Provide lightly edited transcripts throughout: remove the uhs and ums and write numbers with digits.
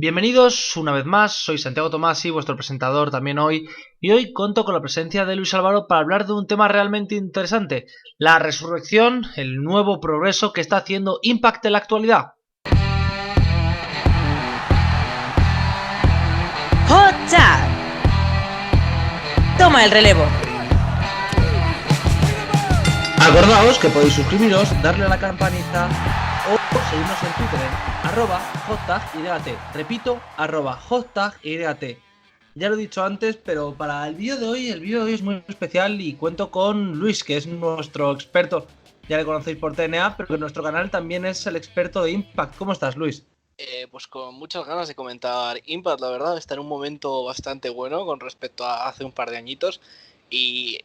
Bienvenidos una vez más, soy Santiago Tomasi, vuestro presentador también hoy, y hoy cuento con la presencia de Luis Álvaro para hablar de un tema realmente interesante, la resurrección, el nuevo progreso que está haciendo Impact en la actualidad. Hot Chat. Toma el relevo. Acordaos que podéis suscribiros, darle a la campanita o seguirnos en Twitter en @HotTagYT. Repito, @HotTagYT. Ya lo he dicho antes, pero para el vídeo de hoy es muy especial y cuento con Luis, que es nuestro experto. Ya le conocéis por TNA, pero que en nuestro canal también es el experto de Impact. ¿Cómo estás, Luis? Pues con muchas ganas de comentar Impact, la verdad, está en un momento bastante bueno con respecto a hace un par de añitos y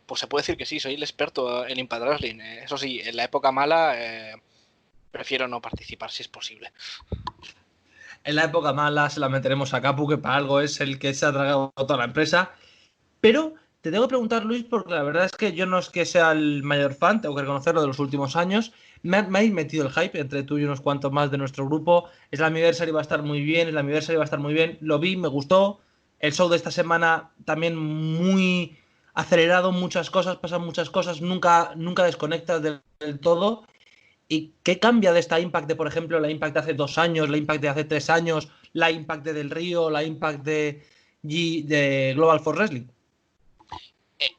pues se puede decir que sí, soy el experto en Impact Wrestling. Eso sí, en la época mala prefiero no participar si es posible. En la época mala se la meteremos a Capu, que para algo es el que se ha tragado toda la empresa. Pero te tengo que preguntar, Luis, porque la verdad es que yo no es que sea el mayor fan, tengo que reconocerlo, de los últimos años. Me ha metido el hype entre tú y unos cuantos más de nuestro grupo. Es el aniversario, va a estar muy bien, el aniversario va a estar muy bien. Lo vi, me gustó. El show de esta semana también muy acelerado, muchas cosas, pasan muchas cosas, nunca desconectas del todo. ¿Y qué cambia de esta Impact de, por ejemplo, la Impact de hace 2 años, la Impact de hace 3 años, la Impact de Del Río, la Impact de Global Force Wrestling?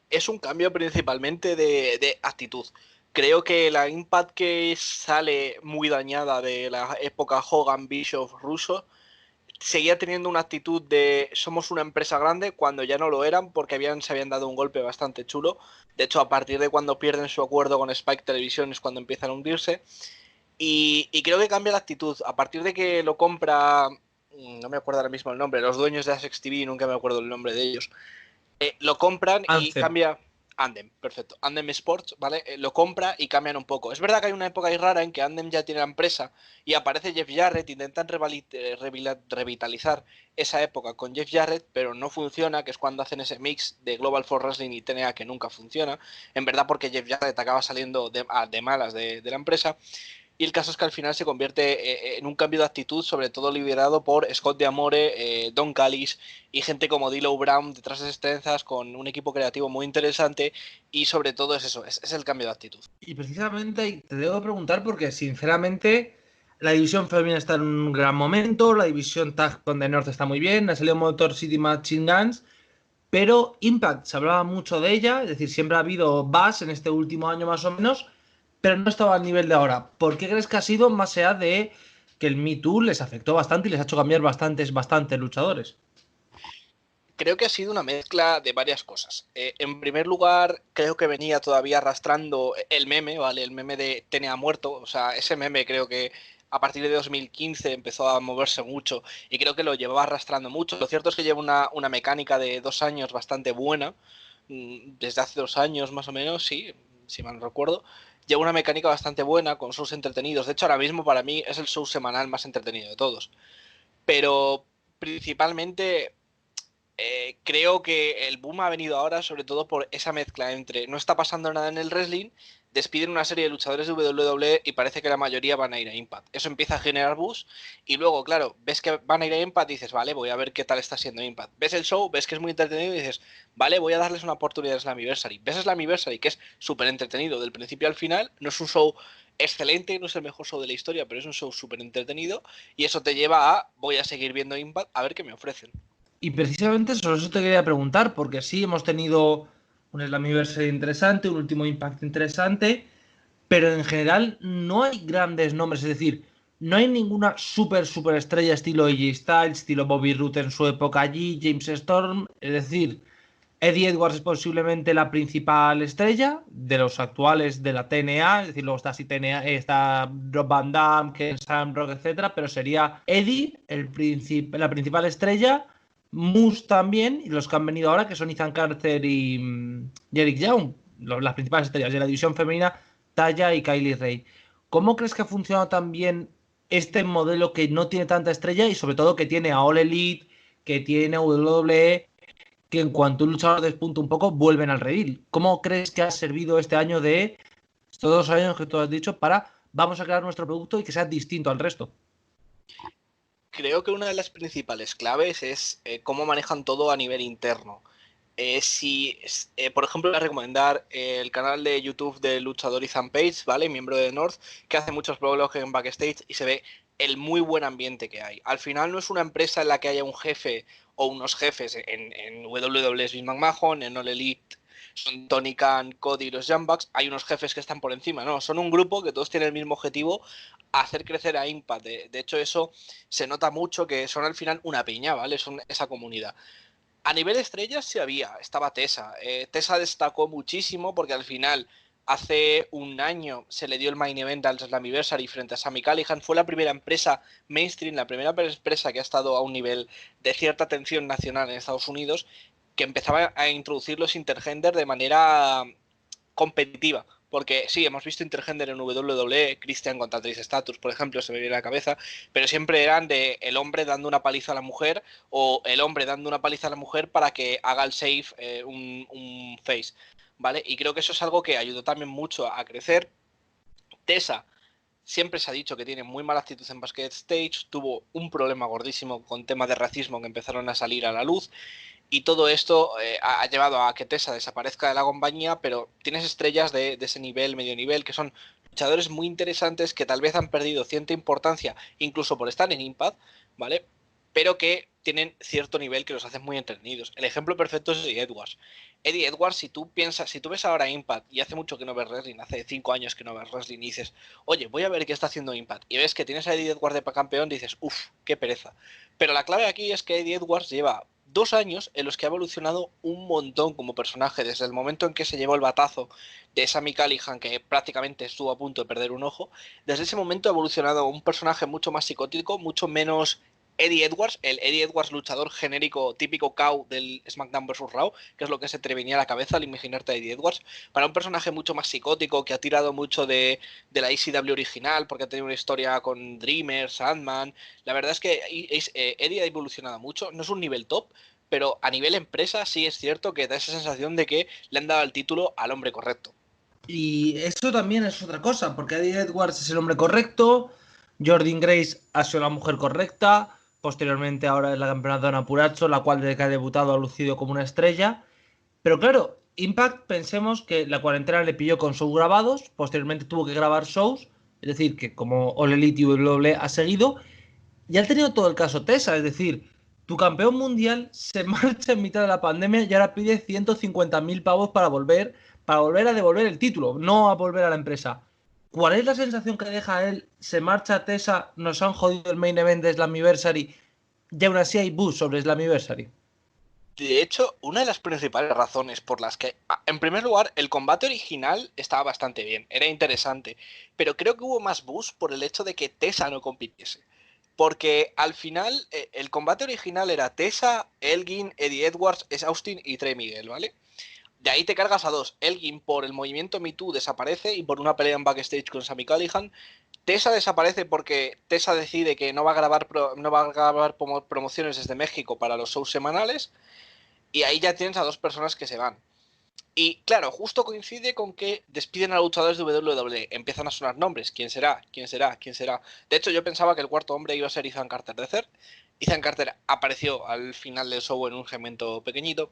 Es un cambio principalmente de actitud. Creo que la Impact que sale muy dañada de la época Hogan, Bischoff, Russo seguía teniendo una actitud de somos una empresa grande cuando ya no lo eran porque se habían dado un golpe bastante chulo. De hecho, a partir de cuando pierden su acuerdo con Spike Television es cuando empiezan a hundirse. Y creo que cambia la actitud. A partir de que lo compra, no me acuerdo ahora mismo el nombre, los dueños de Asex TV, nunca me acuerdo el nombre de ellos, lo compran y Anthem. cambia. Andem, perfecto. Andem Sports, ¿vale? Lo compra y cambian un poco. Es verdad que hay una época ahí rara en que Andem ya tiene la empresa y aparece Jeff Jarrett, intentan revitalizar esa época con Jeff Jarrett, pero no funciona, que es cuando hacen ese mix de Global Force Wrestling y TNA que nunca funciona. En verdad porque Jeff Jarrett acaba saliendo de malas de la empresa. Y el caso es que al final se convierte en un cambio de actitud, sobre todo liderado por Scott D'Amore, Don Callis y gente como D'Lo Brown detrás de esas trenzas, con un equipo creativo muy interesante. Y sobre todo es eso, es el cambio de actitud. Y precisamente te debo preguntar porque, sinceramente, la división femenina está en un gran momento, la división Tag con The North está muy bien, ha salido Motor City Machine Guns, pero Impact se hablaba mucho de ella, es decir, siempre ha habido buzz en este último año más o menos, pero no estaba al nivel de ahora. ¿Por qué crees que ha sido más allá de que el Me Too les afectó bastante y les ha hecho cambiar bastantes luchadores? Creo que ha sido una mezcla de varias cosas. En primer lugar, creo que venía todavía arrastrando el meme, ¿vale? El meme de TNA muerto. O sea, ese meme creo que a partir de 2015 empezó a moverse mucho y creo que lo llevaba arrastrando mucho. Lo cierto es que lleva una mecánica de 2 años bastante buena. Desde hace 2 años más o menos, sí, si mal no recuerdo. Lleva una mecánica bastante buena, con shows entretenidos. De hecho, ahora mismo para mí es el show semanal más entretenido de todos. Pero principalmente creo que el boom ha venido ahora sobre todo por esa mezcla entre no está pasando nada en el wrestling, despiden una serie de luchadores de WWE y parece que la mayoría van a ir a Impact. Eso empieza a generar buzz y luego, claro, ves que van a ir a Impact y dices, vale, voy a ver qué tal está siendo Impact. Ves el show, ves que es muy entretenido y dices, vale, voy a darles una oportunidad a Slammiversary. Ves Slammiversary, que es súper entretenido del principio al final, no es un show excelente, no es el mejor show de la historia, pero es un show súper entretenido y eso te lleva a, voy a seguir viendo Impact a ver qué me ofrecen. Y precisamente sobre eso te quería preguntar, porque sí, hemos tenido un Slammiversary interesante, un último Impact interesante, pero en general no hay grandes nombres, es decir, no hay ninguna super estrella estilo AJ Styles, estilo Bobby Roode en su época allí, James Storm, es decir, Eddie Edwards es posiblemente la principal estrella de los actuales de la TNA, es decir, luego está así TNA, está Rob Van Dam, Ken Shamrock, etcétera, pero sería Eddie la principal estrella, Moose también, y los que han venido ahora, que son Ethan Carter y Eric Young, las principales estrellas de la división femenina, Taya y Kylie Ray. ¿Cómo crees que ha funcionado también este modelo que no tiene tanta estrella y sobre todo que tiene a All Elite, que tiene a WWE, que en cuanto un luchador despunta un poco, vuelven al redil? ¿Cómo crees que ha servido este año de estos 2 años que tú has dicho para vamos a crear nuestro producto y que sea distinto al resto? Creo que una de las principales claves es cómo manejan todo a nivel interno. Por ejemplo, voy a recomendar el canal de YouTube del luchador Ethan Page, ¿vale? Miembro de North, que hace muchos blogs en backstage y se ve el muy buen ambiente que hay. Al final no es una empresa en la que haya un jefe o unos jefes. En WWE es Vince McMahon, en All Elite son Tony Khan, Cody y los Young Bucks. Hay unos jefes que están por encima, ¿no? Son un grupo que todos tienen el mismo objetivo, hacer crecer a Impact. De hecho, eso se nota mucho, que son al final una piña, ¿vale? Son esa comunidad. A nivel estrellas sí estaba Tessa. Tessa destacó muchísimo porque al final, hace un año, se le dio el main event al Slammiversary frente a Sami Callihan. Fue la primera empresa mainstream, la primera empresa que ha estado a un nivel de cierta atención nacional en Estados Unidos, que empezaba a introducir los intergender de manera competitiva. Porque sí, hemos visto intergender en WWE, Christian contra Trish Stratus, por ejemplo, se me viene a la cabeza, pero siempre eran de el hombre dando una paliza a la mujer o el hombre dando una paliza a la mujer para que haga el save un face, ¿vale? Y creo que eso es algo que ayudó también mucho a crecer. Tessa siempre se ha dicho que tiene muy mala actitud en backstage, tuvo un problema gordísimo con temas de racismo que empezaron a salir a la luz. Y todo esto ha llevado a que Tessa desaparezca de la compañía, pero tienes estrellas de ese nivel, medio nivel, que son luchadores muy interesantes que tal vez han perdido cierta importancia, incluso por estar en Impact, ¿vale? Pero que tienen cierto nivel que los hace muy entretenidos. El ejemplo perfecto es Eddie Edwards. Eddie Edwards, si tú ves ahora Impact, y hace mucho que no ves wrestling, hace 5 años que no ves wrestling, y dices, oye, voy a ver qué está haciendo Impact, y ves que tienes a Eddie Edwards de campeón, dices, uff, qué pereza. Pero la clave aquí es que Eddie Edwards lleva 2 años en los que ha evolucionado un montón como personaje, desde el momento en que se llevó el batazo de Sami Callihan, que prácticamente estuvo a punto de perder un ojo. Desde ese momento ha evolucionado a un personaje mucho más psicótico, mucho menos Eddie Edwards, el Eddie Edwards luchador genérico típico cow del SmackDown vs. Raw, que es lo que se te venía a la cabeza al imaginarte a Eddie Edwards, para un personaje mucho más psicótico, que ha tirado mucho de la ECW original, porque ha tenido una historia con Dreamer, Sandman. La verdad es que Eddie ha evolucionado mucho, no es un nivel top, pero a nivel empresa sí es cierto que da esa sensación de que le han dado el título al hombre correcto. Y eso también es otra cosa, porque Eddie Edwards es el hombre correcto, Jordynne Grace ha sido la mujer correcta, posteriormente ahora es la campeona Donna Purrazzo, la cual desde que ha debutado ha lucido como una estrella. Pero claro, Impact, pensemos que la cuarentena le pilló con shows grabados, posteriormente tuvo que grabar shows, es decir, que como All Elite y WWE ha seguido, y ha tenido todo el caso Tessa, es decir, tu campeón mundial se marcha en mitad de la pandemia y ahora pide 150.000 pavos para volver a devolver el título, no a volver a la empresa. ¿Cuál es la sensación que deja él? Se marcha Tessa, nos han jodido el main event de Slammiversary y aún así hay buzz sobre Slammiversary. De hecho, una de las principales razones por las que, en primer lugar, el combate original estaba bastante bien, era interesante, pero creo que hubo más buzz por el hecho de que Tessa no compitiese. Porque al final, el combate original era Tessa, Elgin, Eddie Edwards, es Austin y Trey Miguel, ¿vale? De ahí te cargas a dos. Elgin por el movimiento Me Too desaparece y por una pelea en backstage con Sami Callihan. Tessa desaparece porque Tessa decide que no va a grabar, promociones desde México para los shows semanales. Y ahí ya tienes a dos personas que se van. Y claro, justo coincide con que despiden a luchadores de WWE. Empiezan a sonar nombres. ¿Quién será? ¿Quién será? ¿Quién será? De hecho, yo pensaba que el cuarto hombre iba a ser Ethan Carter de Cer. Ethan Carter apareció al final del show en un segmento pequeñito.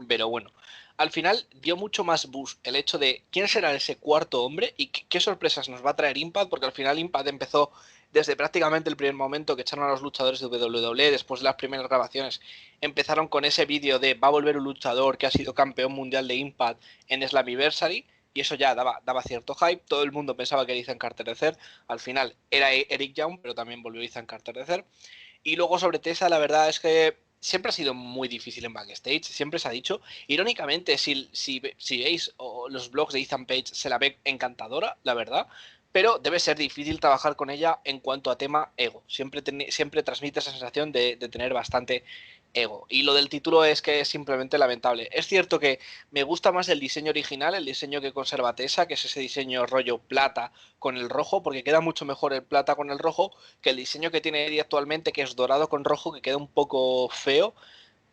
Pero bueno, al final dio mucho más buzz el hecho de quién será ese cuarto hombre y qué sorpresas nos va a traer Impact, porque al final Impact empezó desde prácticamente el primer momento que echaron a los luchadores de WWE, después de las primeras grabaciones, empezaron con ese vídeo de va a volver un luchador que ha sido campeón mundial de Impact en Slammiversary, y eso ya daba cierto hype, todo el mundo pensaba que era Ethan Carter de Cer, al final era Eric Young, pero también volvió Ethan Carter de Cer. Y luego sobre Tessa, la verdad es que siempre ha sido muy difícil en backstage, siempre se ha dicho. Irónicamente, si veis los blogs de Ethan Page, se la ve encantadora, la verdad, pero debe ser difícil trabajar con ella en cuanto a tema ego. Siempre transmite esa sensación de tener bastante ego. Y lo del título es que es simplemente lamentable. Es cierto que me gusta más el diseño original, el diseño que conserva Tessa, que es ese diseño rollo plata con el rojo, porque queda mucho mejor el plata con el rojo que el diseño que tiene Eddie actualmente, que es dorado con rojo, que queda un poco feo.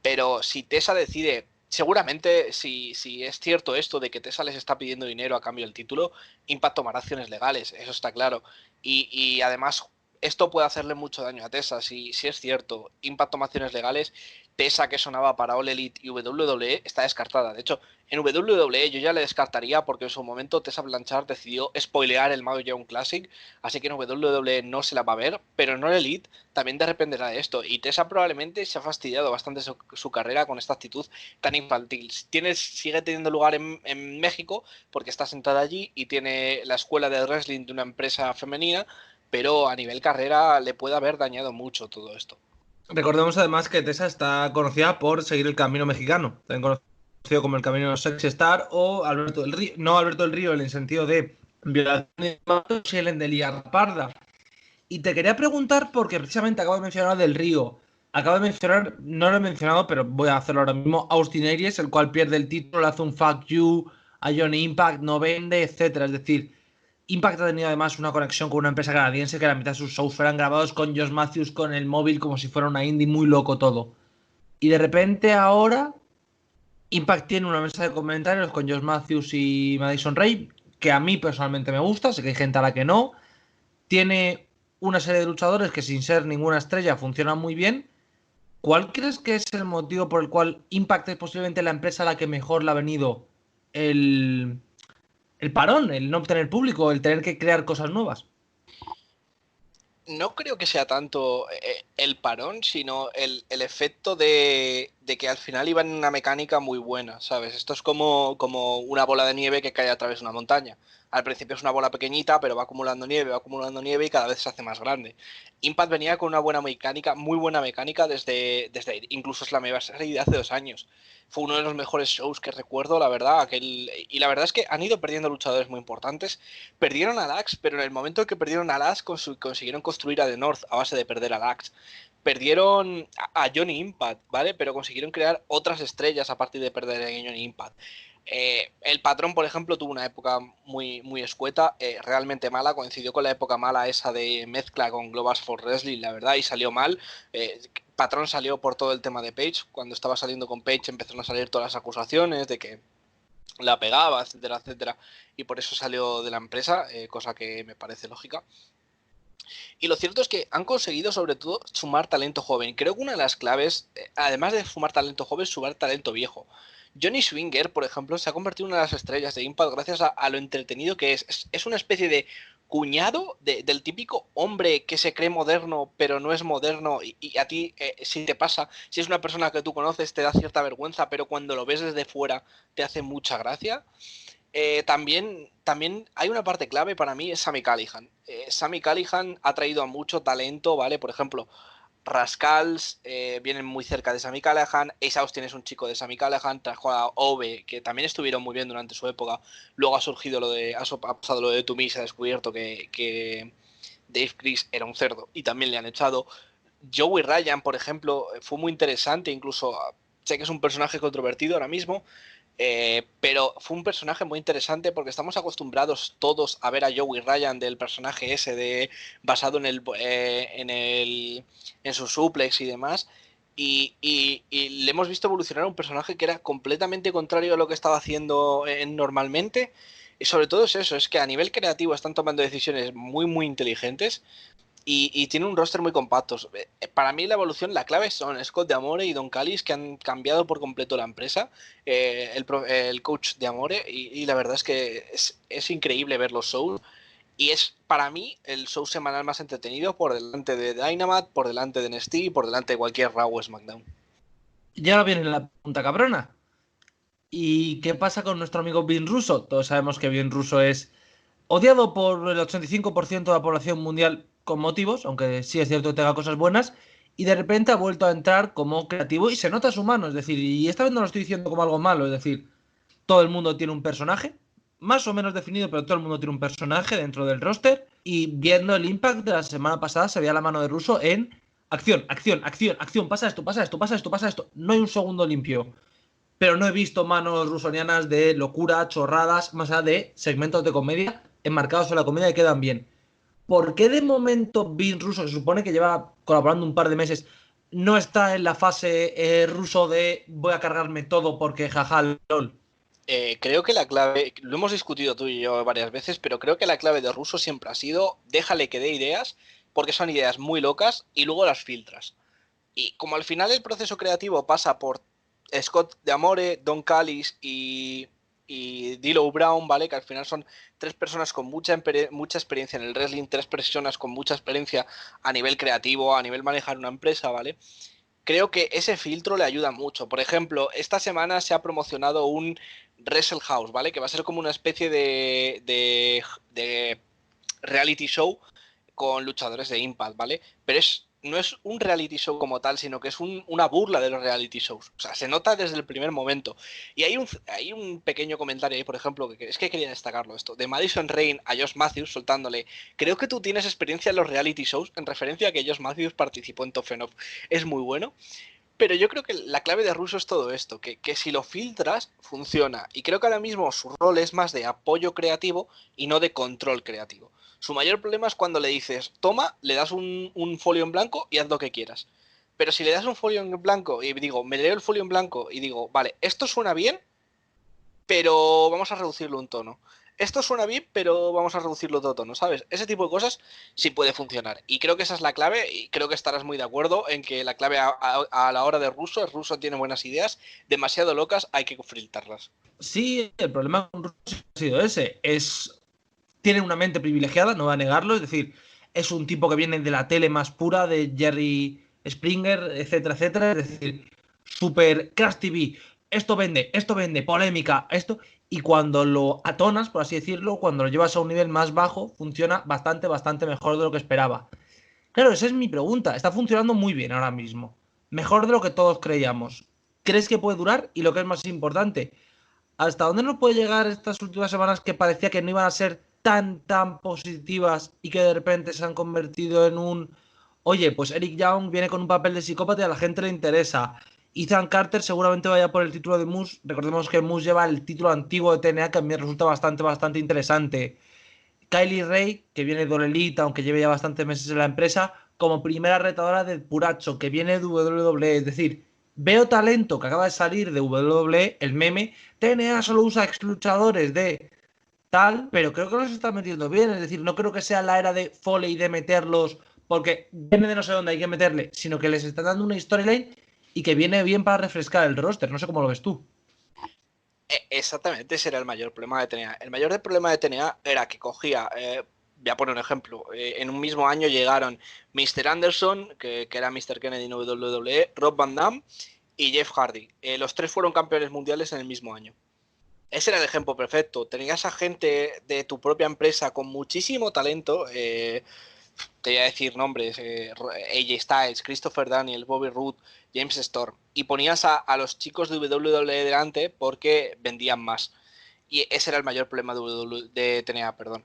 Pero si Tessa decide, seguramente si es cierto esto de que Tessa les está pidiendo dinero a cambio del título, Impact tomará acciones legales, eso está claro. Y además esto puede hacerle mucho daño a Tesa, si es cierto. Impact toma acciones legales. Tesa, que sonaba para All Elite y WWE, está descartada. De hecho, en WWE yo ya le descartaría porque en su momento Tessa Blanchard decidió spoilear el Mahjong Classic, así que en WWE no se la va a ver, pero en All Elite también dependerá de esto. Y Tessa probablemente se ha fastidiado bastante su carrera con esta actitud tan infantil. Sigue teniendo lugar en México porque está sentada allí y tiene la escuela de wrestling de una empresa femenina, pero a nivel carrera le puede haber dañado mucho todo esto. Recordemos además que Tessa está conocida por seguir el camino mexicano, también conocido como el camino Sexy Star o Alberto del Río, no Alberto del Río en el sentido de violación de mandatos y el de liar parda. Y te quería preguntar porque precisamente acabo de mencionar del Río, acabo de mencionar, no lo he mencionado, pero voy a hacerlo ahora mismo, Austin Aries, el cual pierde el título, le hace un fuck you a Johnny Impact, no vende, etcétera. Es decir, Impact ha tenido además una conexión con una empresa canadiense que la mitad de sus shows fueran grabados con Josh Matthews con el móvil como si fuera una indie, muy loco todo. Y de repente ahora Impact tiene una mesa de comentarios con Josh Matthews y Madison Rey, que a mí personalmente me gusta, sé que hay gente a la que no. Tiene una serie de luchadores que sin ser ninguna estrella funcionan muy bien. ¿Cuál crees que es el motivo por el cual Impact es posiblemente la empresa a la que mejor le ha venido el, el parón, el no obtener público, el tener que crear cosas nuevas? No creo que sea tanto el parón, sino el efecto de que al final iban en una mecánica muy buena, ¿sabes? Esto es como una bola de nieve que cae a través de una montaña. Al principio es una bola pequeñita, pero va acumulando nieve y cada vez se hace más grande. Impact venía con una buena mecánica, muy buena mecánica desde incluso es la serie de hace 2 años. Fue uno de los mejores shows que recuerdo, la verdad. Y la verdad es que han ido perdiendo luchadores muy importantes. Perdieron a Dax, pero en el momento en que perdieron a Dax consiguieron construir a The North a base de perder a Dax. Perdieron a Johnny Impact, ¿vale? Pero consiguieron crear otras estrellas a partir de perder a Johnny Impact. El patrón, por ejemplo, tuvo una época muy escueta, realmente mala, coincidió con la época mala esa de mezcla con Global for Wrestling, la verdad, y salió mal. Patrón salió por todo el tema de Page, cuando estaba saliendo con Page empezaron a salir todas las acusaciones de que la pegaba, etcétera, etcétera, y por eso salió de la empresa, cosa que me parece lógica. Y lo cierto es que han conseguido sobre todo sumar talento joven. Creo que una de las claves, además de sumar talento joven, sumar talento viejo. Johnny Swinger, por ejemplo, se ha convertido en una de las estrellas de Impact gracias a lo entretenido que es. Es una especie de cuñado del típico hombre que se cree moderno pero no es moderno y a ti, si te pasa, si es una persona que tú conoces te da cierta vergüenza, pero cuando lo ves desde fuera te hace mucha gracia. También hay una parte clave para mí, es Sami Callihan. Sami Callihan ha traído a mucho talento, ¿vale? Por ejemplo, Rascals vienen muy cerca de Sami Callihan, Ace Austin es un chico de Sami Callihan, trajo a Ove, que también estuvieron muy bien durante su época. Luego ha surgido ha pasado lo de Tumi, se ha descubierto que Dave Chris era un cerdo y también le han echado. Joey Ryan, por ejemplo, fue muy interesante, incluso sé que es un personaje controvertido ahora mismo, pero fue un personaje muy interesante porque estamos acostumbrados todos a ver a Joey Ryan del personaje ese basado en su suplex y demás. Y le hemos visto evolucionar a un personaje que era completamente contrario a lo que estaba haciendo normalmente. Y sobre todo es eso, es que a nivel creativo están tomando decisiones muy inteligentes y tiene un roster muy compacto. Para mí la evolución, la clave son Scott de Amore y Don Callis, que han cambiado por completo la empresa, el coach de Amore, y la verdad es que es increíble ver los shows. Y es para mí el show semanal más entretenido por delante de Dynamite, por delante de NXT y por delante de cualquier Raw o SmackDown. Y ahora viene la punta cabrona. ¿Y qué pasa con nuestro amigo Vin Russo? Todos sabemos que Vin Russo es odiado por el 85% de la población mundial con motivos, aunque sí es cierto que tenga cosas buenas, y de repente ha vuelto a entrar como creativo y se nota su mano, es decir, y esta vez no lo estoy diciendo como algo malo, es decir, todo el mundo tiene un personaje, más o menos definido, pero todo el mundo tiene un personaje dentro del roster, y viendo el Impact de la semana pasada se veía la mano de Russo en acción, acción, acción, acción, pasa esto, pasa esto, pasa esto, pasa esto, no hay un segundo limpio. Pero no he visto manos rusonianas de locura, chorradas, más allá de segmentos de comedia enmarcados en la comedia que quedan bien. ¿Por qué de momento Vin Russo, que se supone que lleva colaborando un par de meses, no está en la fase ruso de voy a cargarme todo porque jaja, lol? Creo que la clave, lo hemos discutido tú y yo varias veces, pero creo que la clave de Russo siempre ha sido déjale que dé ideas porque son ideas muy locas y luego las filtras. Y como al final el proceso creativo pasa por Scott D'Amore, Don Callis y D'Lo Brown, ¿vale? Que al final son tres personas con mucha experiencia en el wrestling, tres personas con mucha experiencia a nivel creativo, a nivel manejar una empresa, ¿vale? Creo que ese filtro le ayuda mucho. Por ejemplo, esta semana se ha promocionado un Wrestle House, ¿vale? Que va a ser como una especie de reality show con luchadores de Impact, ¿vale? Pero no es un reality show como tal, sino que es una burla de los reality shows. O sea, se nota desde el primer momento. Y hay un pequeño comentario ahí, por ejemplo, que es que quería destacarlo esto, de Madison Rain a Josh Matthews soltándole: creo que tú tienes experiencia en los reality shows, en referencia a que Josh Matthews participó en Tough Enough. Es muy bueno. Pero yo creo que la clave de Russo es todo esto, que si lo filtras, funciona. Y creo que ahora mismo su rol es más de apoyo creativo y no de control creativo. Su mayor problema es cuando le dices, toma, le das un folio en blanco y haz lo que quieras. Pero si le das un folio en blanco y digo, me leo el folio en blanco y digo, vale, esto suena bien, pero vamos a reducirlo un tono. Esto suena bien, pero vamos a reducirlo otro tono, ¿sabes? Ese tipo de cosas sí puede funcionar. Y creo que esa es la clave, y creo que estarás muy de acuerdo en que la clave a la hora de Russo es: Russo tiene buenas ideas, demasiado locas, hay que filtrarlas. Sí, el problema con Russo ha sido ese. Tiene una mente privilegiada, no va a negarlo. Es decir, es un tipo que viene de la tele más pura, de Jerry Springer, etcétera, etcétera. Es decir, super Crash TV. Esto vende, polémica, esto. Y cuando lo atonas, por así decirlo, cuando lo llevas a un nivel más bajo, funciona bastante, bastante mejor de lo que esperaba. Claro, esa es mi pregunta. Está funcionando muy bien ahora mismo. Mejor de lo que todos creíamos. ¿Crees que puede durar? Y lo que es más importante, ¿hasta dónde nos puede llegar estas últimas semanas que parecía que no iban a ser tan positivas y que de repente se han convertido en un... Oye, pues Eric Young viene con un papel de psicópata y a la gente le interesa. Ethan Carter seguramente vaya por el título de Moose. Recordemos que Moose lleva el título antiguo de TNA, que a mí me resulta bastante interesante. Kylie Ray, que viene de All Elite, aunque lleve ya bastantes meses en la empresa, como primera retadora de Puracho, que viene de WWE. Es decir, veo talento que acaba de salir de WWE, el meme. TNA solo usa ex luchadores de tal, pero creo que los está metiendo bien. Es decir, no creo que sea la era de Foley de meterlos porque viene de no sé dónde hay que meterle, sino que les está dando una storyline y que viene bien para refrescar el roster. No sé cómo lo ves tú. Exactamente, ese era el mayor problema de TNA. El mayor problema de TNA era que cogía, voy a poner un ejemplo, en un mismo año llegaron Mr. Anderson, que era Mr. Kennedy en WWE, Rob Van Dam y Jeff Hardy. Los tres fueron campeones mundiales en el mismo año. Ese era el ejemplo perfecto. Tenías a gente de tu propia empresa con muchísimo talento. Te voy a decir nombres: AJ Styles, Christopher Daniels, Bobby Roode, James Storm. Y ponías a los chicos de WWE delante porque vendían más. Y ese era el mayor problema de TNA, perdón.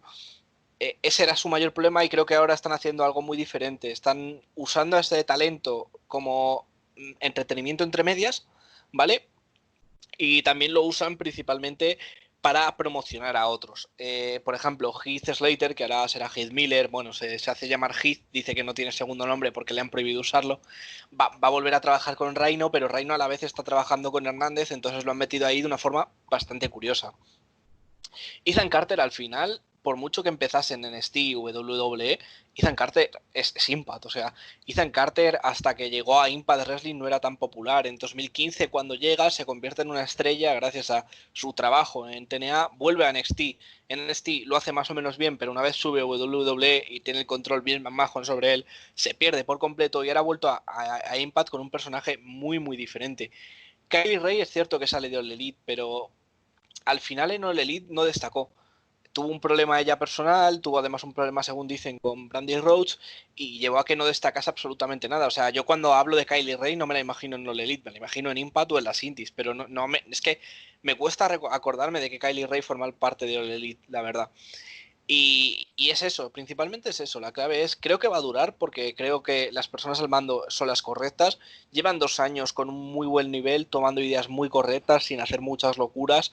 Ese era su mayor problema, y creo que ahora están haciendo algo muy diferente. Están usando a este talento como entretenimiento entre medias, ¿vale? Y también lo usan principalmente para promocionar a otros. Por ejemplo, Heath Slater, que ahora será Heath Miller, bueno, se hace llamar Heath, dice que no tiene segundo nombre porque le han prohibido usarlo. Va a volver a trabajar con Rhino, pero Rhino a la vez está trabajando con Hernández, entonces lo han metido ahí de una forma bastante curiosa. Ethan Carter, al final, por mucho que empezase en NXT y WWE, Ethan Carter es Impact. O sea, Ethan Carter, hasta que llegó a Impact Wrestling, no era tan popular. En 2015, cuando llega, se convierte en una estrella gracias a su trabajo en TNA, vuelve a NXT. En NXT lo hace más o menos bien, pero una vez sube a WWE y tiene el control bien majo sobre él, se pierde por completo, y ahora ha vuelto a Impact con un personaje muy diferente. Kylie Ray es cierto que sale de All Elite, pero al final en All Elite no destacó. Tuvo un problema ella personal, tuvo además un problema, según dicen, con Brandi Rhodes, y llevó a que no destacase absolutamente nada. O sea, yo cuando hablo de Kylie Ray no me la imagino en All Elite, me la imagino en Impact o en las Indies, pero es que me cuesta acordarme de que Kylie Ray forma parte de All Elite, la verdad. Y es eso, principalmente es eso. La clave es: creo que va a durar porque creo que las personas al mando son las correctas. Llevan 2 años con un muy buen nivel, tomando ideas muy correctas, sin hacer muchas locuras,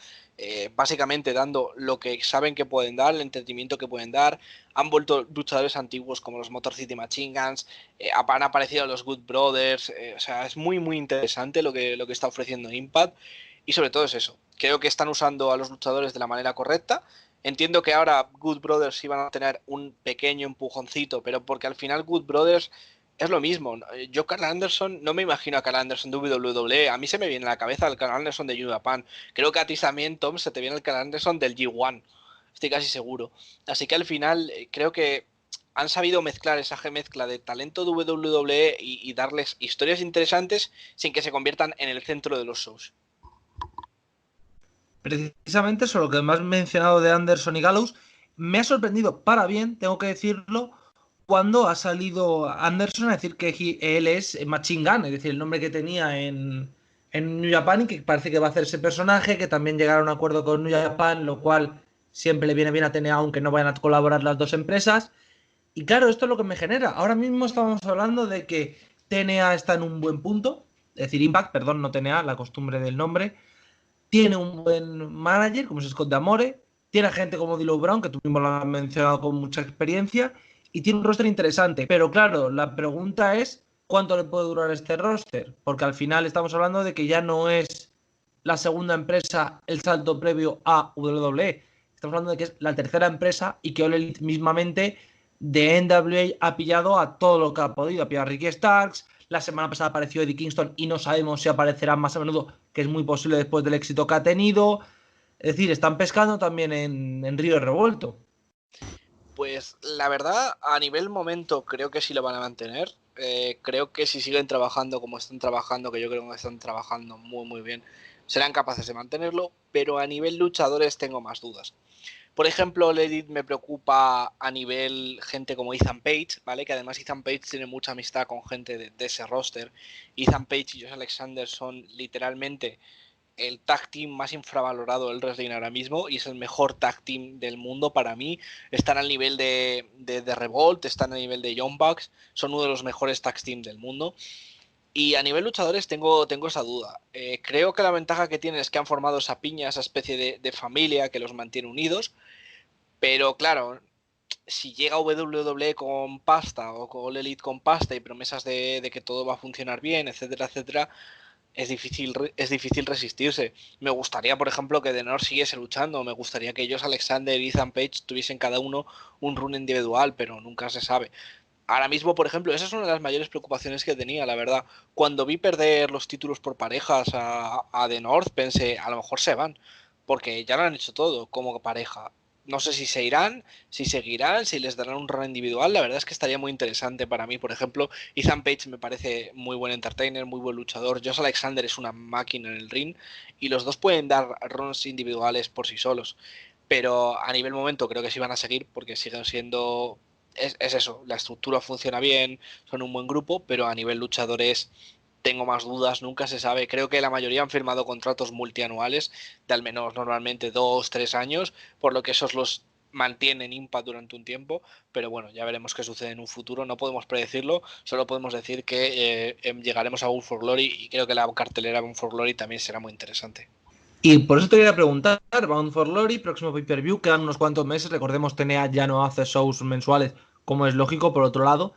básicamente dando lo que saben que pueden dar, el entretenimiento que pueden dar. Han vuelto luchadores antiguos como los Motor City Machine Guns, han aparecido los Good Brothers. O sea, es muy interesante lo que está ofreciendo Impact. Y sobre todo es eso. Creo que están usando a los luchadores de la manera correcta. Entiendo que ahora Good Brothers iban a tener un pequeño empujoncito, pero porque al final Good Brothers es lo mismo. Yo, Carl Anderson, no me imagino a Carl Anderson de WWE. A mí se me viene a la cabeza el Carl Anderson de New Japan. Creo que a ti también, Tom, se te viene el Carl Anderson del G1. Estoy casi seguro. Así que al final creo que han sabido mezclar esa mezcla de talento de WWE y darles historias interesantes sin que se conviertan en el centro de los shows. Precisamente eso, lo que me has mencionado de Anderson y Gallows, me ha sorprendido para bien, tengo que decirlo, cuando ha salido Anderson a decir que él es Machine Gun, es decir, el nombre que tenía en New Japan y que parece que va a hacer ese personaje, que también llegaron a un acuerdo con New Japan, lo cual siempre le viene bien a TNA aunque no vayan a colaborar las dos empresas. Y claro, esto es lo que me genera. Ahora mismo estamos hablando de que TNA está en un buen punto, es decir, Impact, perdón, no TNA, la costumbre del nombre. Tiene un buen manager, como es Scott D'Amore. Tiene gente como D'Lo Brown, que tú mismo lo has mencionado con mucha experiencia. Y tiene un roster interesante. Pero claro, la pregunta es: ¿cuánto le puede durar este roster? Porque al final estamos hablando de que ya no es la segunda empresa el salto previo a WWE. Estamos hablando de que es la tercera empresa y que All Elite mismamente de NWA ha pillado a todo lo que ha podido. Ha pillado a Ricky Starks. La semana pasada apareció Eddie Kingston y no sabemos si aparecerá más a menudo, que es muy posible después del éxito que ha tenido. Es decir, están pescando también en Río Revuelto. Pues la verdad, a nivel momento creo que sí lo van a mantener. Creo que si siguen trabajando como están trabajando, que yo creo que están trabajando muy muy bien, serán capaces de mantenerlo, pero a nivel luchadores tengo más dudas. Por ejemplo, Edit me preocupa a nivel gente como Ethan Page, ¿vale? Que además Ethan Page tiene mucha amistad con gente de ese roster. Ethan Page y Josh Alexander son literalmente el tag team más infravalorado del wrestling ahora mismo y es el mejor tag team del mundo para mí. Están al nivel de Revolt, están al nivel de Young Bucks, son uno de los mejores tag team del mundo. Y a nivel luchadores tengo esa duda. Creo que la ventaja que tienen es que han formado esa piña, esa especie de familia que los mantiene unidos. Pero claro, si llega WWE con pasta o con Elite con pasta y promesas de que todo va a funcionar bien, etcétera, etcétera, es difícil resistirse. Me gustaría, por ejemplo, que Denor siguiese luchando. Me gustaría que ellos, Alexander y Ethan Page, tuviesen cada uno un run individual, pero nunca se sabe. Ahora mismo, por ejemplo, esa es una de las mayores preocupaciones que tenía, la verdad. Cuando vi perder los títulos por parejas a The North, pensé, a lo mejor se van, porque ya lo han hecho todo como pareja. No sé si se irán, si seguirán, si les darán un rol individual. La verdad es que estaría muy interesante para mí. Por ejemplo, Ethan Page me parece muy buen entertainer, muy buen luchador. Josh Alexander es una máquina en el ring y los dos pueden dar runs individuales por sí solos. Pero a nivel momento creo que sí van a seguir porque siguen siendo es eso, la estructura funciona bien, son un buen grupo, pero a nivel luchadores tengo más dudas, nunca se sabe. Creo que la mayoría han firmado contratos multianuales de al menos normalmente 2, 3 años, por lo que esos los mantienen Impact durante un tiempo, pero bueno, ya veremos qué sucede en un futuro, no podemos predecirlo, solo podemos decir que llegaremos a Bound for Glory y creo que la cartelera Bound for Glory también será muy interesante. Y por eso te quería preguntar, Bound for Glory, próximo pay-per-view, quedan unos cuantos meses, recordemos TNA ya no hace shows mensuales, como es lógico, por otro lado.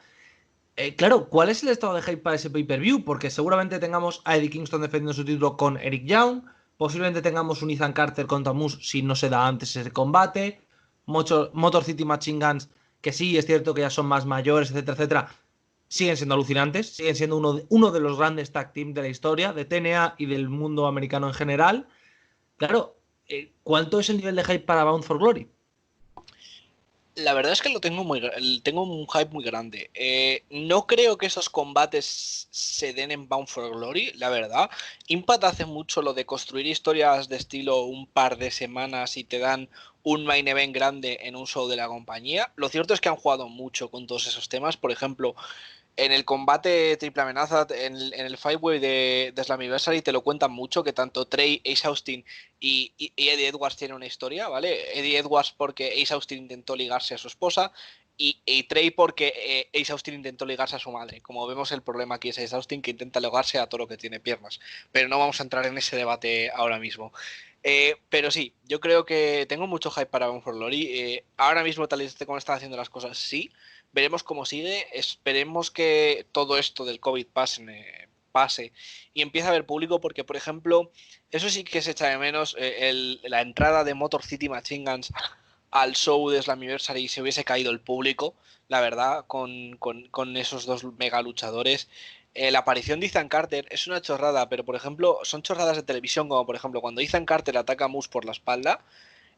Claro, ¿cuál es el estado de hype para ese pay-per-view? Porque seguramente tengamos a Eddie Kingston defendiendo su título con Eric Young, posiblemente tengamos un Ethan Carter contra Moose si no se da antes ese combate, Motor City Machine Guns, que sí, es cierto que ya son más mayores, etcétera, etcétera, siguen siendo alucinantes, siguen siendo uno de los grandes tag team de la historia, de TNA y del mundo americano en general. Claro, ¿cuánto es el nivel de hype para Bound for Glory? La verdad es que tengo un hype muy grande. No creo que esos combates se den en Bound for Glory, la verdad. Impact hace mucho lo de construir historias de estilo un par de semanas y te dan un main event grande en un show de la compañía. Lo cierto es que han jugado mucho con todos esos temas. Por ejemplo, en el combate triple amenaza, en el Five-Way de Slammiversary te lo cuentan mucho, que tanto Trey, Ace Austin y Eddie Edwards tienen una historia, ¿vale? Eddie Edwards porque Ace Austin intentó ligarse a su esposa y Trey porque Ace Austin intentó ligarse a su madre. Como vemos, el problema aquí es Ace Austin que intenta ligarse a todo lo que tiene piernas. Pero no vamos a entrar en ese debate ahora mismo. Pero sí, yo creo que tengo mucho hype para Bound for Glory. Ahora mismo, tal y como están haciendo las cosas, sí. Veremos cómo sigue. Esperemos que todo esto del COVID pase y empiece a haber público, porque, por ejemplo, eso sí que se echa de menos. La entrada de Motor City Machine Guns al show de Slammiversary se hubiese caído el público, la verdad, con esos dos mega luchadores. La aparición de Ethan Carter es una chorrada, pero por ejemplo, son chorradas de televisión, como por ejemplo cuando Ethan Carter ataca a Moose por la espalda.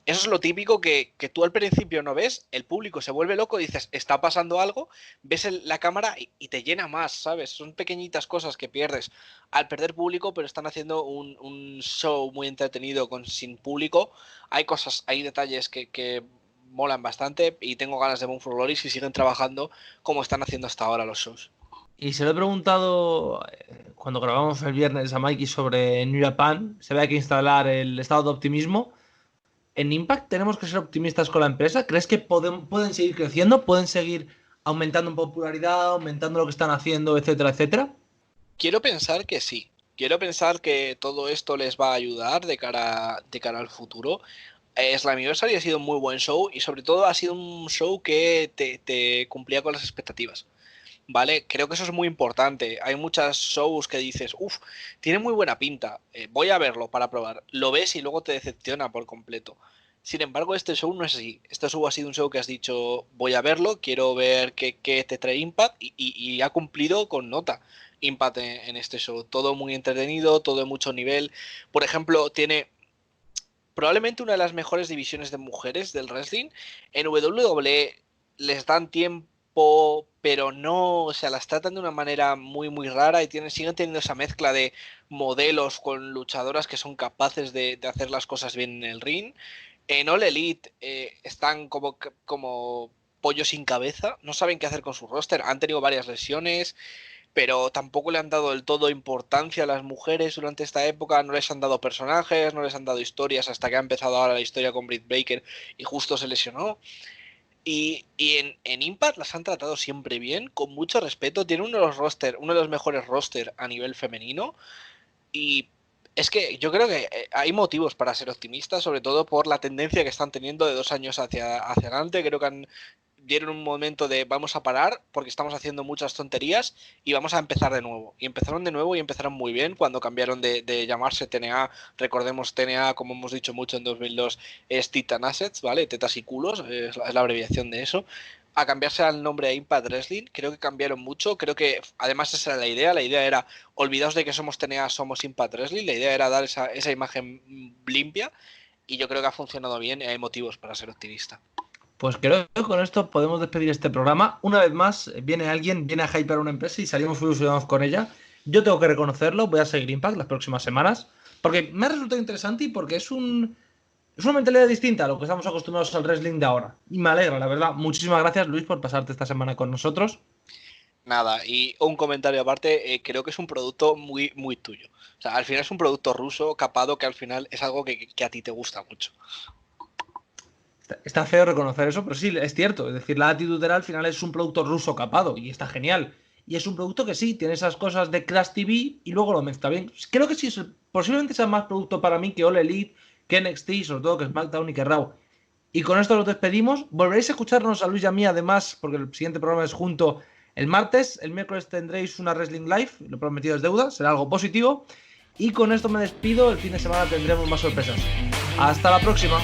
Eso es lo típico que tú al principio no ves, el público se vuelve loco y dices, está pasando algo, ves la cámara y te llena más, ¿sabes? Son pequeñitas cosas que pierdes al perder público, pero están haciendo un show muy entretenido sin público. Hay cosas, hay detalles que molan bastante y tengo ganas de Bound for Glory si siguen trabajando como están haciendo hasta ahora los shows. Y se lo he preguntado cuando grabamos el viernes a Mikey sobre New Japan, se ve que hay que instalar el estado de optimismo. ¿En Impact tenemos que ser optimistas con la empresa? ¿Crees que pueden seguir creciendo? ¿Pueden seguir aumentando en popularidad, aumentando lo que están haciendo, etcétera, etcétera? Quiero pensar que sí. Quiero pensar que todo esto les va a ayudar de cara al futuro. Slammiversary ha sido un muy buen show y sobre todo ha sido un show que te cumplía con las expectativas. ¿Vale? Creo que eso es muy importante. Hay muchos shows que dices, uff, tiene muy buena pinta, voy a verlo para probar. Lo ves y luego te decepciona por completo. Sin embargo, este show no es así. Este show ha sido un show que has dicho, voy a verlo, quiero ver qué te trae Impact y ha cumplido con nota Impact en este show. Todo muy entretenido, todo de mucho nivel. Por ejemplo, tiene probablemente una de las mejores divisiones de mujeres del wrestling. En WWE les dan tiempo, pero no, o sea, las tratan de una manera muy muy rara y siguen teniendo esa mezcla de modelos con luchadoras que son capaces de hacer las cosas bien en el ring. En All Elite están como pollo sin cabeza, no saben qué hacer con su roster, han tenido varias lesiones, pero tampoco le han dado del todo importancia a las mujeres durante esta época, no les han dado personajes, no les han dado historias hasta que ha empezado ahora la historia con Britt Baker y justo se lesionó. Y en Impact las han tratado siempre bien, con mucho respeto. Tiene uno de los mejores rosters a nivel femenino. Y es que yo creo que hay motivos para ser optimistas, sobre todo por la tendencia que están teniendo de 2 años hacia adelante. Creo que dieron un momento de vamos a parar porque estamos haciendo muchas tonterías y vamos a empezar de nuevo. Y empezaron de nuevo y empezaron muy bien cuando cambiaron de llamarse TNA. Recordemos, TNA, como hemos dicho mucho en 2002, es Titan Assets, ¿vale? Tetas y culos, es la abreviación de eso. A cambiarse al nombre a Impact Wrestling, creo que cambiaron mucho. Creo que además esa era la idea. La idea era, olvidaos de que somos TNA, somos Impact Wrestling. La idea era dar esa imagen limpia y yo creo que ha funcionado bien y hay motivos para ser optimista. Pues creo que con esto podemos despedir este programa. Una vez más, viene a hypear una empresa y salimos fusionados con ella. Yo tengo que reconocerlo, voy a seguir Impact las próximas semanas, porque me ha resultado interesante y porque es una mentalidad distinta a lo que estamos acostumbrados al wrestling de ahora. Y me alegra, la verdad. Muchísimas gracias, Luis, por pasarte esta semana con nosotros. Nada, y un comentario aparte, creo que es un producto muy, muy tuyo. O sea, al final es un producto ruso, capado, que al final es algo que a ti te gusta mucho. Está feo reconocer eso, pero sí, es cierto. Es decir, la Attitude Era al final es un producto ruso capado y está genial. Y es un producto que sí, tiene esas cosas de Crash TV y luego lo mezcla bien. Creo que sí, posiblemente sea más producto para mí que All Elite, que NXT, sobre todo que SmackDown y que Raw. Y con esto nos despedimos. Volveréis a escucharnos a Luis y a mí, además, porque el siguiente programa es junto el martes. El miércoles tendréis una Wrestling Live, lo prometido es deuda, será algo positivo. Y con esto me despido, el fin de semana tendremos más sorpresas. Hasta la próxima.